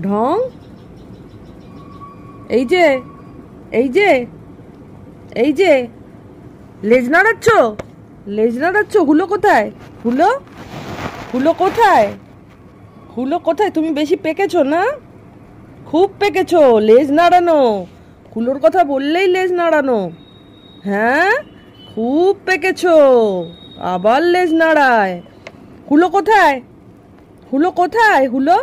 ঢং, এই যে এই যে এই যে লেজ নাড়াচ্ছ, লেজ নাড়াচ্ছ। হুলো কোথায়? হুলো, হুলো কোথায়? হুলো কোথায়? তুমি বেশি পেকেছো না, খুব পেকেছো। লেজ নাড়ানো, হুলোর কথা বললেই লেজ নাড়ানো। হ্যাঁ, খুব পেকেছো, আবার লেজ নাড়ায়। হুলো কোথায়? হুলো কোথায়? হুলো,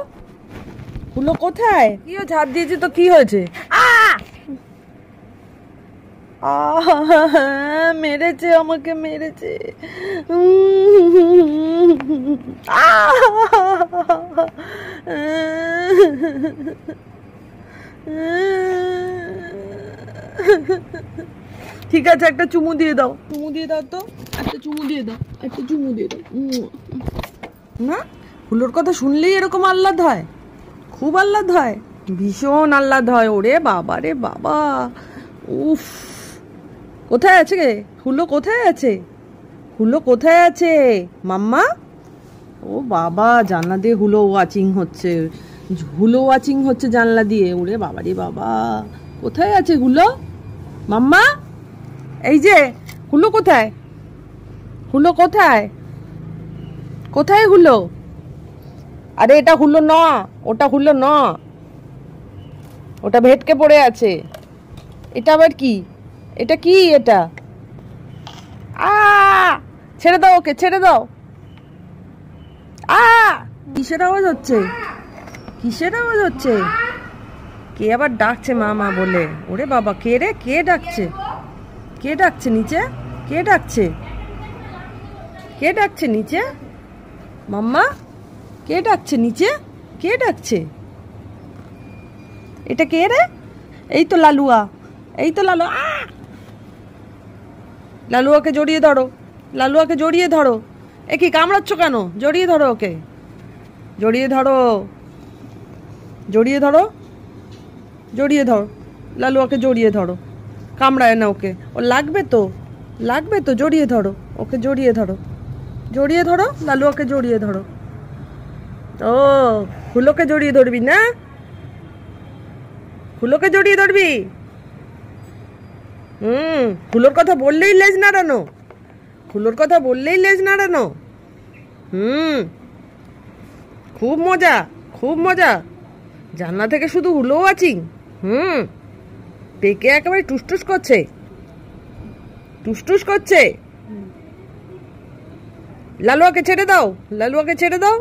হুলো কোথায়? কি ঝাড় দিয়েছে তো কি হয়েছে? মেরেছে, আমাকে মেরেছে। ঠিক আছে, একটা চুমু দিয়ে দাও, চুমু দিয়ে দাও তো, একটা চুমু দিয়ে দাও, একটা চুমু দিয়ে দাও। না, হুলোর কথা শুনলেই এরকম আহ্লাদ হয়, খুব আহ্লাদ হয়, ভীষণ আহ্লাদ হয়। ওরে বাবা রে বাবা, উফ। কোথায় আছে রে হুলো? কোথায় আছে হুলো? কোথায় আছে মাম্মা? ও বাবা, জানলা দিয়ে হুলো ওয়াচিং হচ্ছে, হুলো ওয়াচিং হচ্ছে জানলা দিয়ে। ওরে বাবা রে বাবা, কোথায় আছে হুলো? মাম্মা, এই যে হুলো কোথায়? হুলো কোথায়? কোথায় হুলো? আরে এটা হুলো না, ওটা হুলো না, ওটা ভেটকে পড়ে আছে। এটা আবার কি? এটা কি? এটা আ ছেড়ে দাও ওকে, ছেড়ে দাও। কিসের আওয়াজ হচ্ছে? কিসের আওয়াজ হচ্ছে? কে আবার ডাকছে মা মা বলে? ওরে বাবা, কে রে? কে ডাকছে? কে ডাকছে নিচে? কে ডাকছে? কে ডাকছে নিচে? মাম্মা, কে ডাকছে নিচে? কে ডাকছে? এটা কে রে? এই তো লালুয়া, এই তো লালু। লালুয়াকে জড়িয়ে ধরো, লালুয়াকে জড়িয়ে ধরো। এ কি কামড়াচ্ছ কেন? জড়িয়ে ধরো ওকে, জড়িয়ে ধরো, জড়িয়ে ধরো, জড়িয়ে ধরো, লালুয়াকে জড়িয়ে ধরো। কামড়ায় না ওকে, ও লাগবে তো, লাগবে তো, জড়িয়ে ধরো ওকে, জড়িয়ে ধরো, জড়িয়ে ধরো, লালুয়াকে জড়িয়ে ধরো। ও, হুলোকে জড়িয়ে ধরবি না? হুলোকে জড়িয়ে ধরবি? হুলোর কথা বললেই লেজ নাড়ানো, হুলোর কথা বললেই লেজ নাড়ানো। খুব মজা, খুব মজা। জানলা থেকে শুধু হুলো ওয়াচিং। পেকে একেবারে টুসটুস করছে, টুসটুস করছে। লালুয়াকে ছেড়ে দাও, লালুয়াকে ছেড়ে দাও।